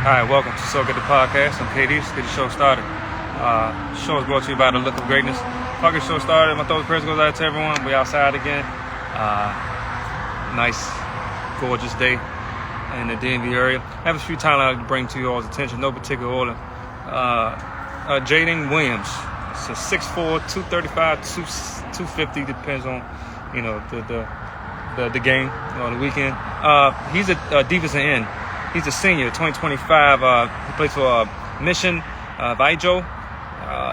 All right, welcome to So Get the Podcast. I'm KD. Let's get the show started. Show is brought to you by the Look of Greatness. Before I get the show started, my thoughts and prayers goes out to everyone. We outside again. Nice, gorgeous day in the DMV area. I have a few times I'd like to bring to you all's attention, no particular order. Jaden Williams. It's a 6'4", 235, 250, depends on, the game or the weekend. He's a defensive end. He's a senior, 2025. He plays for Mission Vaijo.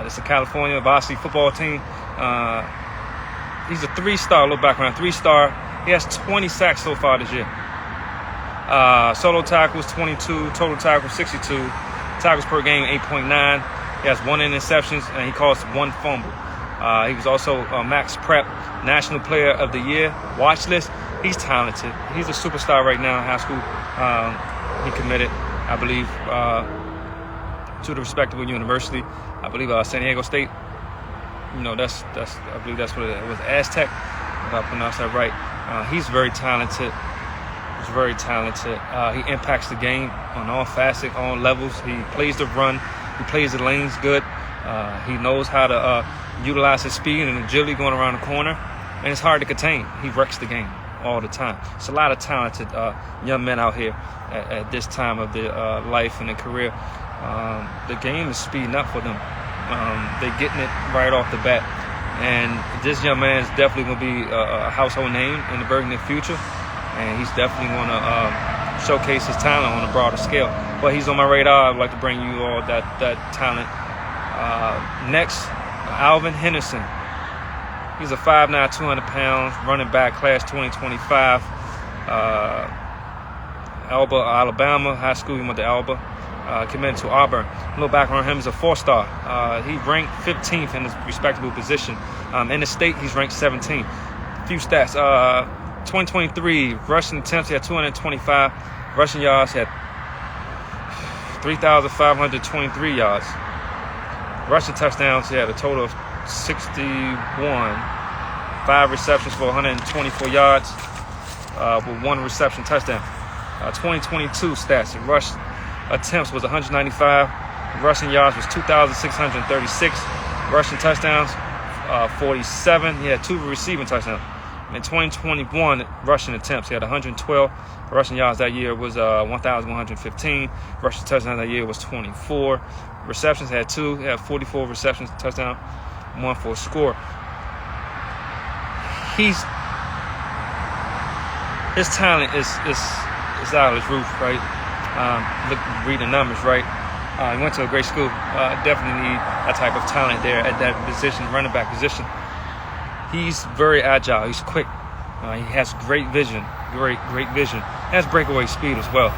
It's a California varsity football team. He's a three-star, little background, three-star. He has 20 sacks so far this year. Solo tackles, 22. Total tackles, 62. Tackles per game, 8.9. He has 1 interception, and he caused 1 fumble. He was also Max Prep National Player of the Year watch list. He's talented. He's a superstar right now in high school. He committed, I believe, to the respectable university. I believe San Diego State. I believe that's what it was, Aztec, if I pronounced that right. He's very talented. He's very talented. He impacts the game on all facets, all levels. He plays the run. He plays the lanes good. He knows how to utilize his speed and agility going around the corner. And it's hard to contain. He wrecks the game all the time. It's a lot of talented young men out here at this time of their life and their career. The game is speeding up for them. They're getting it right off the bat. And this young man is definitely going to be a household name in the very near future. And he's definitely going to showcase his talent on a broader scale. But he's on my radar. I'd like to bring you all that talent. Next, Alvin Henderson. He's a 5'9", 200 pounds running back, class 2025. Alabama high school. He went to Alba. Committed to Auburn. A little background on him: is a 4-star. He ranked 15th in his respectable position. In the state, he's ranked 17th. A few stats: 2023 rushing attempts, he had 225. Rushing yards, he had 3,523 yards. Rushing touchdowns, he had a total of 61. 5 receptions for 124 yards with 1 reception touchdown. 2022 stats: rush attempts was 195. Rushing yards was 2,636. Rushing touchdowns 47. He had 2 receiving touchdowns. In 2021 rushing attempts, he had 112. Rushing yards that year was 1,115. Rushing touchdowns that year was 24. Receptions had 2. He had 44 receptions, touchdown, 1 for a score. His talent is out of his roof, right? Read the numbers, right? He went to a great school. Definitely need that type of talent there at that position, running back position. He's very agile. He's quick. He has great vision. Great vision. He has breakaway speed as well.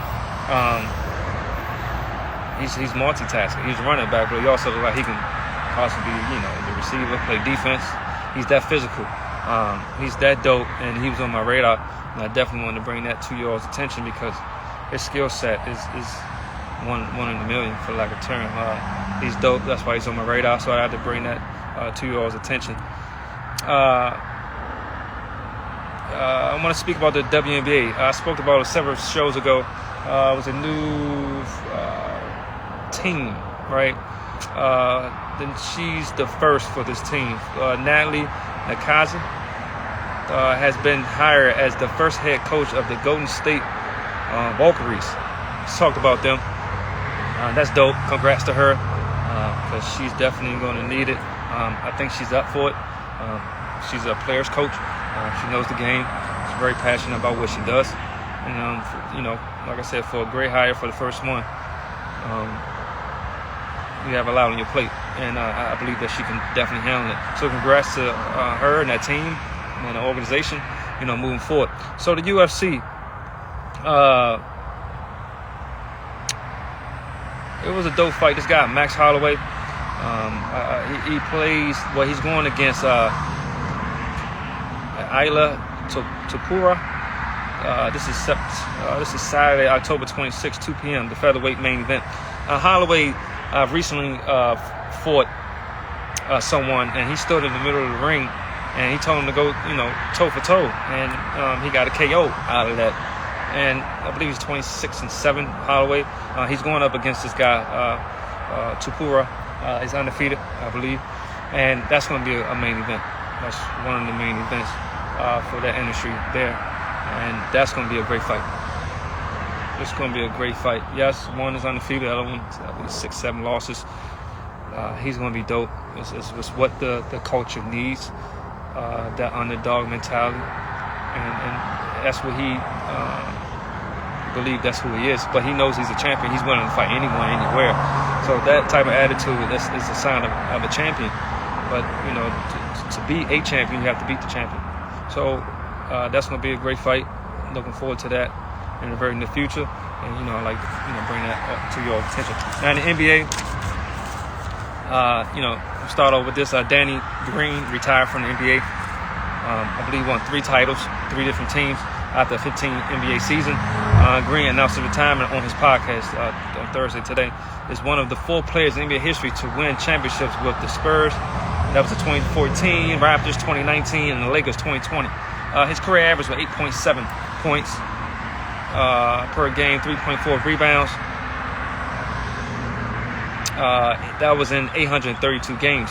He's multitasking. He's a running back, but he also looks like he can possibly be, the receiver, play defense. He's that physical. He's that dope, and he was on my radar. And I definitely wanted to bring that to y'all's attention because his skill set is one in a million, for lack of a term. He's dope. That's why he's on my radar. So I had to bring that to y'all's attention. I want to speak about the WNBA. I spoke about it several shows ago. It was a new team, right? Then she's the first for this team. Natalie, Nakase, has been hired as the first head coach of the Golden State Valkyries. Let's talk about them. That's dope. Congrats to her, because she's definitely going to need it. I think she's up for it. She's a player's coach. She knows the game. She's very passionate about what she does. And, like I said, for a great hire for the first one, you have a lot on your plate. And I believe that she can definitely handle it. So congrats to her and that team and the organization, moving forward. So the UFC, it was a dope fight. This guy, Max Holloway, he plays, he's going against Ayla Topuria. This is Saturday, October 26, 2 p.m., the featherweight main event. Holloway recently fought someone, and he stood in the middle of the ring, and he told him to go, toe for toe, and he got a KO out of that. and I believe he's 26-7. Holloway, he's going up against this guy Tupura. He's undefeated, I believe, and that's going to be a main event. That's one of the main events for that industry there, and that's going to be a great fight. It's going to be a great fight. Yes, one is undefeated, the other one, I think, 6-7 losses. He's going to be dope. It's what the culture needs, that underdog mentality, and that's what he believes. That's who he is. But he knows he's a champion. He's willing to fight anyone, anywhere. So that type of attitude is a sign of a champion. But to be a champion, you have to beat the champion. So that's going to be a great fight. Looking forward to that in the very near future. And I'd like to bring that up to your attention. Now in the NBA, start off with this. Danny Green retired from the NBA. I believe won 3 titles, 3 different teams after a 15 NBA season. Green announced his retirement on his podcast on Thursday today. Is one of the 4 players in NBA history to win championships with the Spurs. That was the 2014, Raptors 2019, and the Lakers 2020. His career average was 8.7 points per game, 3.4 rebounds. That was in 832 games.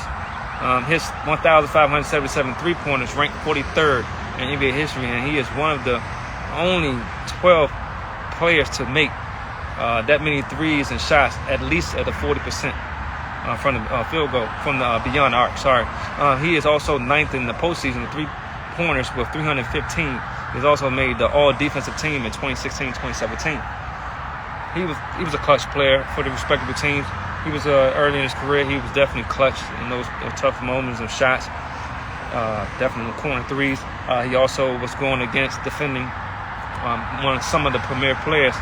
His 1,577 three-pointers ranked 43rd in NBA history, and he is one of the only 12 players to make that many threes and shots at least at the 40% from the field goal, from the beyond the arc. He is also 9th in the postseason with three-pointers with 315. He's also made the All-Defensive Team in 2016-2017. He was a clutch player for the respectable teams. He was early in his career. He was definitely clutch in those tough moments of shots. Definitely corner threes. He also was going against defending some of the premier players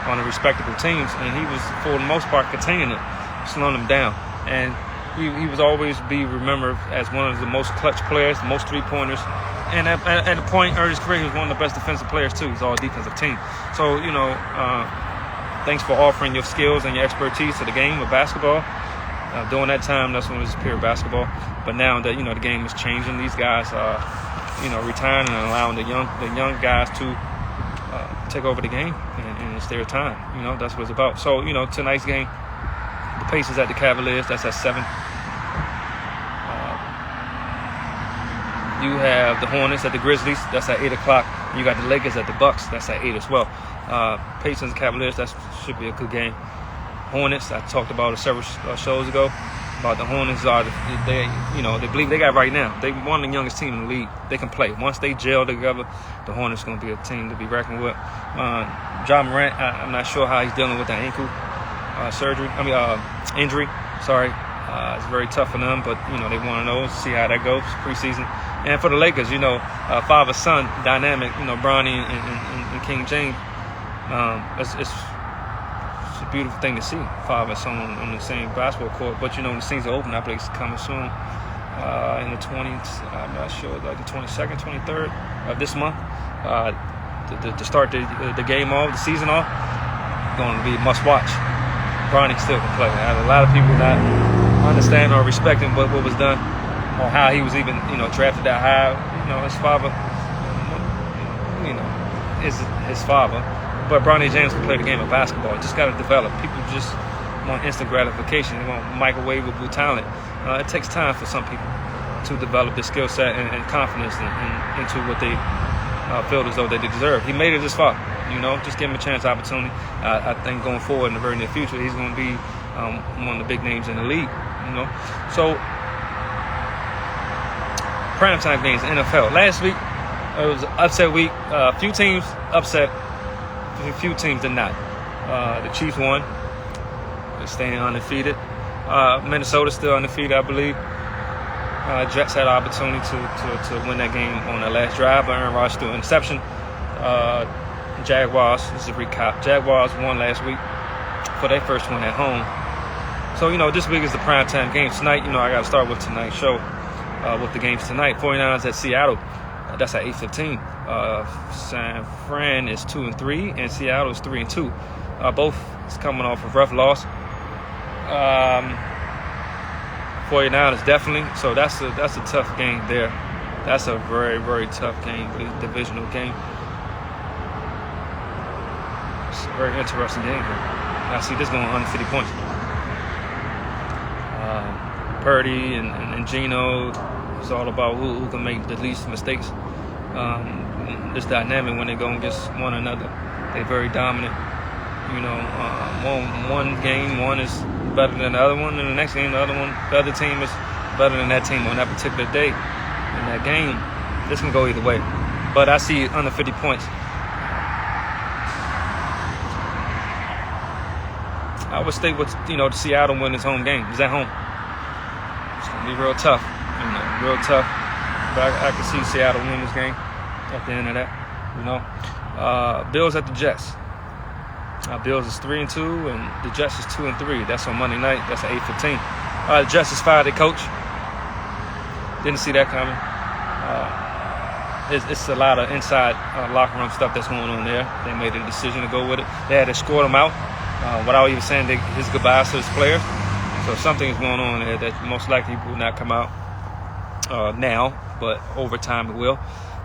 on the respectable teams, and he was, for the most part, containing them, slowing them down. And he was always be remembered as one of the most clutch players, the most three-pointers. And at a point early in his career, he was one of the best defensive players too. He's all defensive team. So thanks for offering your skills and your expertise to the game of basketball. During that time, that's when it was pure basketball. But now that the game is changing, these guys are retiring and allowing the young guys to take over the game, and it's their time. That's what it's about. So tonight's game, the Pacers at the Cavaliers. That's at 7. You have the Hornets at the Grizzlies. That's at 8 o'clock. You got the Lakers at the Bucks. That's at 8 as well. Pacers and Cavaliers, that should be a good game. Hornets, I talked about it several shows ago. About the Hornets, they believe they got right now. They one of the youngest team in the league. They can play. Once they gel together, the Hornets going to be a team to be reckoned with. Ja Morant, I'm not sure how he's dealing with the ankle injury. Sorry. It's very tough for them, but they want to know, see how that goes preseason. And for the Lakers, father-son dynamic, Bronny and King James. It's a beautiful thing to see, father and son on the same basketball court. But the season open, I believe it's coming soon in the 20s. I'm not sure, like the 22nd, 23rd of this month. To start the game off, the season off, going to be must watch. Bronny still can play. A lot of people not understand or respecting what was done, or how he was even drafted that high. His father, is his father. But Bronny James can play the game of basketball. Just got to develop. People just want instant gratification. They want microwavable talent. It takes time for some people to develop their skill set and confidence into what they feel as though they deserve. He made it this far. Just give him a chance, opportunity. I think going forward in the very near future, he's going to be one of the big names in the league. So primetime games, NFL. Last week it was an upset week. A few teams upset. A few teams did not. The Chiefs won. They're staying undefeated. Minnesota's still undefeated, I believe. Jets had an opportunity to win that game on the last drive, but Aaron Rodgers threw an interception. Jaguars, this is a recap. Jaguars won last week for their first win at home. So, this week is the primetime game. Tonight, I got to start with tonight's show with the games tonight. 49ers at Seattle. That's at 8:15. San Fran is 2-3, and Seattle is 3-2. Both is coming off of rough loss. 49ers definitely. So that's a tough game there. That's a very, very tough game, divisional game. very interesting game here. I see this going under 50 points. Purdy and Geno, it's all about who can make the least mistakes. This dynamic when they go against one another. They're very dominant. One game, one is better than the other one, and the next game, the other team is better than that team on that particular day. In that game, this can go either way. But I see under 50 points. I would stay with, the Seattle win his home game. He's at home. It's going to be real tough. Real tough. But I can see Seattle win this game at the end of that. Bills at the Jets. Bills is 3-2, and the Jets is 2-3. That's on Monday night. That's at 8:15. The Jets is fired their coach. Didn't see that coming. It's a lot of inside locker room stuff that's going on there. They made a decision to go with it. They had to escort him out without even saying his goodbyes to his players. So something is going on there that most likely will not come out now, but over time it will.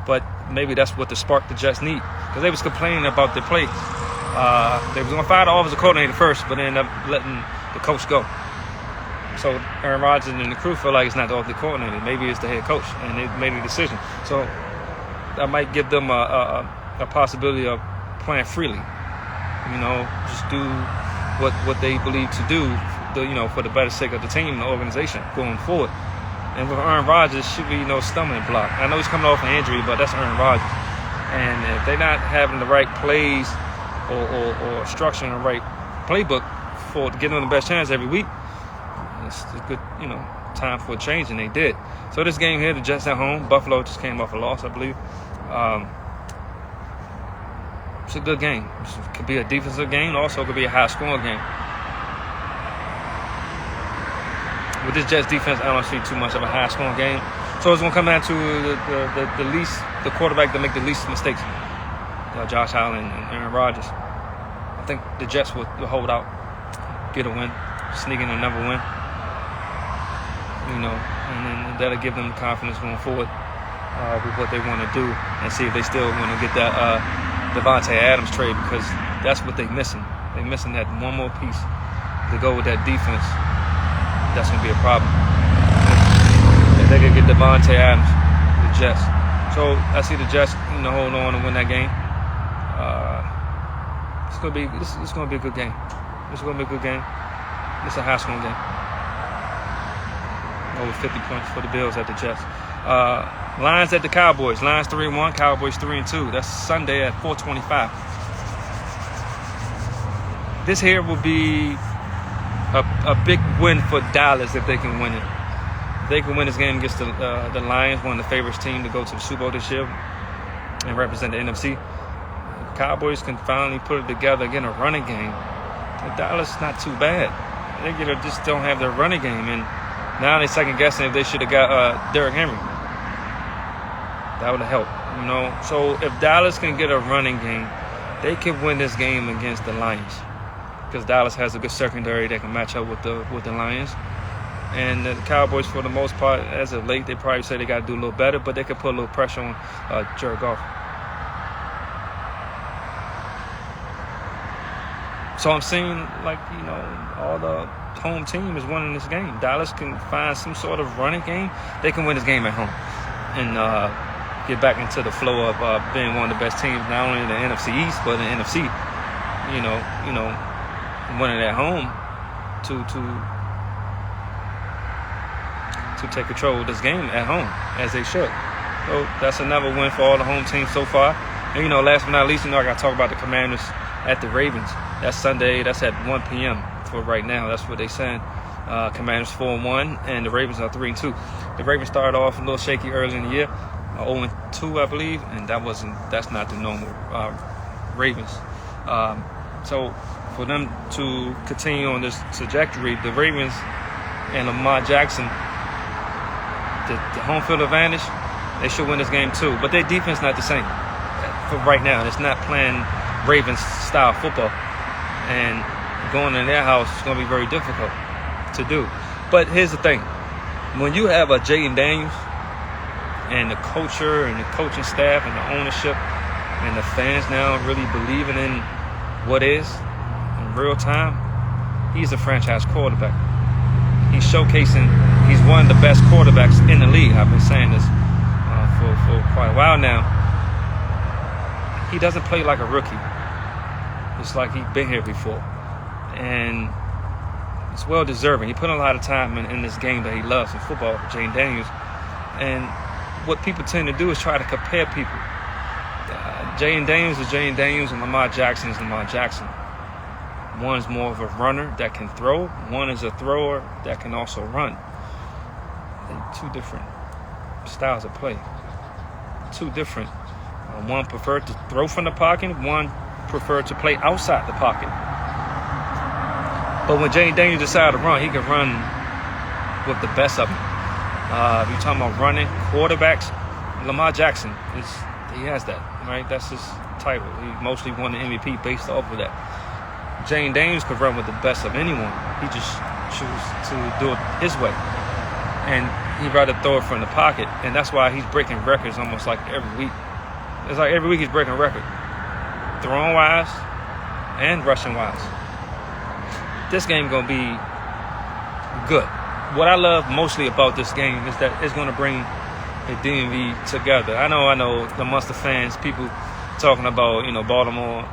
But maybe that's what the spark the Jets need, because they was complaining about their play. They was going to fire the offensive coordinator first, but they ended up letting the coach go. So Aaron Rodgers and the crew feel like it's not the offensive coordinator. Maybe it's the head coach, and they made a decision. So that might give them a possibility of playing freely. Just do what they believe to do, for the better sake of the team and the organization going forward. And with Aaron Rodgers, should be no stumbling block. I know he's coming off an injury, but that's Aaron Rodgers. And if they're not having the right plays or structuring the right playbook for getting them the best chance every week, it's a good, time for a change, and they did. So this game here, the Jets at home. Buffalo just came off a loss, I believe. It's a good game. It could be a defensive game. Also, it could be a high-scoring game. With this Jets defense, I don't see too much of a high-scoring game. So it's going to come down to the quarterback that make the least mistakes. Josh Allen and Aaron Rodgers. I think the Jets will hold out, get a win, sneak in another win. And then that'll give them confidence going forward with what they want to do, and see if they still want to get that Davante Adams trade, because that's what they're missing. They're missing that one more piece to go with that defense. That's going to be a problem. If they can get Davante Adams, the Jets. So I see the Jets, hold on and win that game. It's going to be a good game. It's going to be a good game. It's a high-scoring game. Over 50 points for the Bills at the Jets. Lions at the Cowboys. Lions 3-1, Cowboys 3-2. That's Sunday at 4:25. This here will be a big win for Dallas if they can win it. If they can win this game against the Lions, one of the favorites team to go to the Super Bowl this year and represent the NFC. Cowboys can finally put it together, again, a running game. But Dallas is not too bad. They just don't have their running game, and now they're second guessing if they should have got Derrick Henry. That would have helped, So if Dallas can get a running game, they can win this game against the Lions, because Dallas has a good secondary that can match up with the Lions. And the Cowboys, for the most part, as of late, they probably say they got to do a little better, but they can put a little pressure on Jared Goff. So I'm seeing, all the home team is winning this game. Dallas can find some sort of running game. They can win this game at home and get back into the flow of being one of the best teams, not only in the NFC East, but in the NFC. Winning at home to take control of this game at home, as they should. So that's another win for all the home teams so far. And, last but not least, I got to talk about the Commanders at the Ravens. That's Sunday. That's at 1 p.m. for right now. That's what they're saying. Commanders 4-1, and the Ravens are 3-2. The Ravens started off a little shaky early in the year, 0-2, I believe, and that's not the normal Ravens. So for them to continue on this trajectory, the Ravens and Lamar Jackson, the home field advantage, they should win this game too. But their defense not the same for right now. It's not playing Ravens-style football, and going in their house is going to be very difficult to do. But here's the thing. When you have a Jaden Daniels and the culture and the coaching staff and the ownership and the fans now really believing in what is in real time, he's a franchise quarterback. He's showcasing he's one of the best quarterbacks in the league. I've been saying this for quite a while now. He doesn't play like a rookie. It's like he's been here before. And it's well deserving. He put a lot of time in this game that he loves in football, Jaden Daniels. And what people tend to do is try to compare people. Jaden Daniels is Jaden Daniels and Lamar Jackson is Lamar Jackson. One's more of a runner that can throw. One is a thrower that can also run. They're two different styles of play. Two different. One preferred to throw from the pocket. One preferred to play outside the pocket. But when Jaden Daniels decides to run, he can run with the best of them. If you're talking about running quarterbacks, Lamar Jackson, he has that, right? That's his title. He mostly won the MVP based off of that. Jaden Daniels could run with the best of anyone. He just chooses to do it his way. And he'd rather throw it from the pocket. And that's why he's breaking records almost like every week. It's like every week he's breaking a record. Throwing-wise and rushing-wise. This game going to be good. What I love mostly about this game is that it's going to bring the DMV together. I know amongst the fans, people talking about, Baltimore.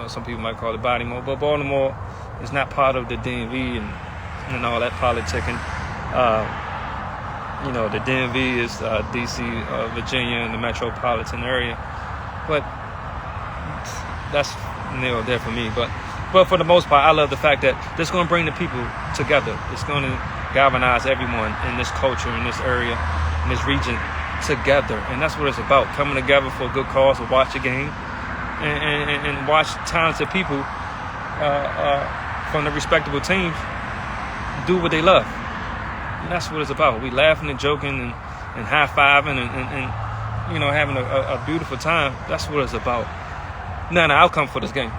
Some people might call it Baltimore, but Baltimore is not part of the DMV and all that politicking. The DMV is D.C., Virginia, and the metropolitan area. But that's there for me. But for the most part, I love the fact that this is going to bring the people together. It's going to galvanize everyone in this culture, in this area, in this region together. And that's what it's about, coming together for a good cause, to watch a game and watch talented people from the respectable teams do what they love. And that's what it's about. We laughing and joking and high-fiving and having a beautiful time. That's what it's about. Now, the outcome for this game.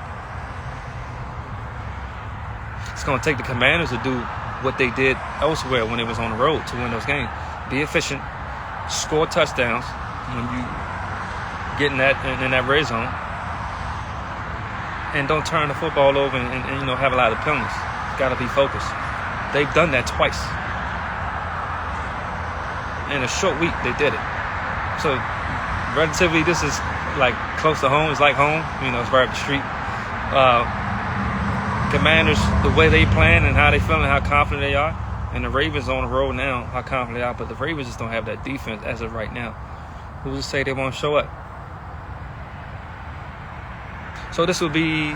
It's going to take the Commanders to do what they did elsewhere when they was on the road to win those games. Be efficient, score touchdowns when you get in that red zone, and don't turn the football over and have a lot of penalties. Got to be focused. They've done that twice. In a short week, they did it. So, relatively, this is like close to home. It's like home. It's right up the street. Commanders, the way they playing and how they feeling, how confident they are. And the Ravens on the road now, how confident they are. But the Ravens just don't have that defense as of right now. Who's to say they won't show up? So this will be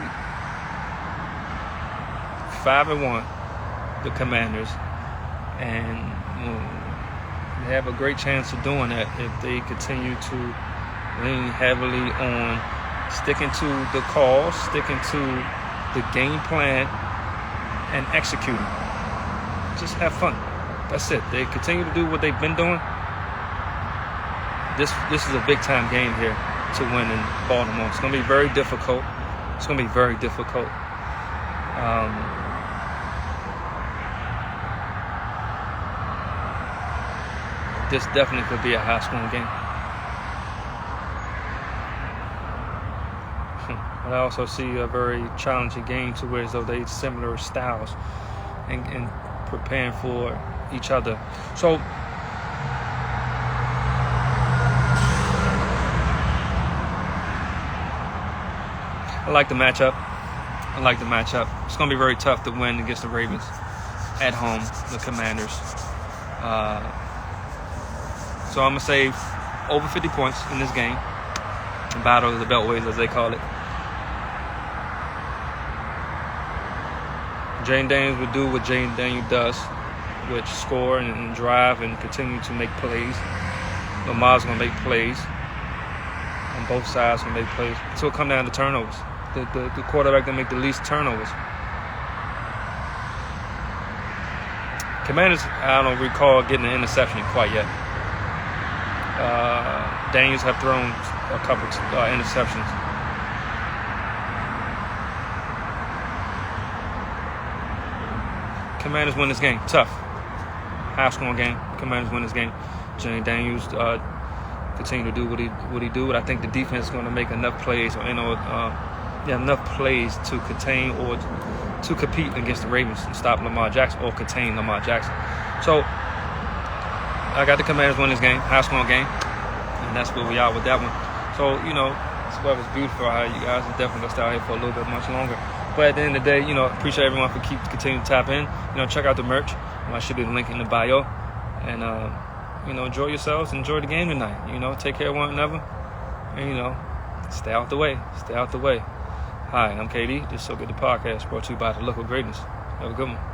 5-1, the Commanders. And they have a great chance of doing that if they continue to lean heavily on sticking to the calls, sticking to the game plan, and executing. Just have fun. That's it. They continue to do what they've been doing. This is a big-time game here to win in Baltimore. It's going to be very difficult. It's going to be very difficult. This definitely could be a high-scoring game. But I also see a very challenging game to where though they similar styles and preparing for each other. So I like the matchup. It's going to be very tough to win against the Ravens at home, the Commanders. So I'm going to say over 50 points in this game. Battle of the Beltways, as they call it. Jaden Daniels will do what Jaden Daniels does, which score and drive and continue to make plays. Lamar's going to make plays. On both sides going to make plays. So it'll come down to turnovers. The quarterback that make the least turnovers. Commanders, I don't recall getting an interception quite yet. Daniels have thrown a couple interceptions. Commanders win this game. Tough. High-scoring game. Commanders win this game. Jaden Daniels continue to do what he do. But I think the defense is going to make enough plays or They have enough plays to contain or to compete against the Ravens and stop Lamar Jackson or contain Lamar Jackson. So I got the Commanders win this game, high-scoring game, and that's where we are with that one. So, this weather's beautiful out here. You guys are definitely going to stay out here for a little bit much longer. But at the end of the day, appreciate everyone for continuing to tap in. Check out the merch. I should be the link in the bio. And, enjoy yourselves. Enjoy the game tonight. Take care of one another. And, stay out the way. Stay out the way. Hi, I'm KD. This is So Good the Podcast, brought to you by The Look of Greatness. Have a good one.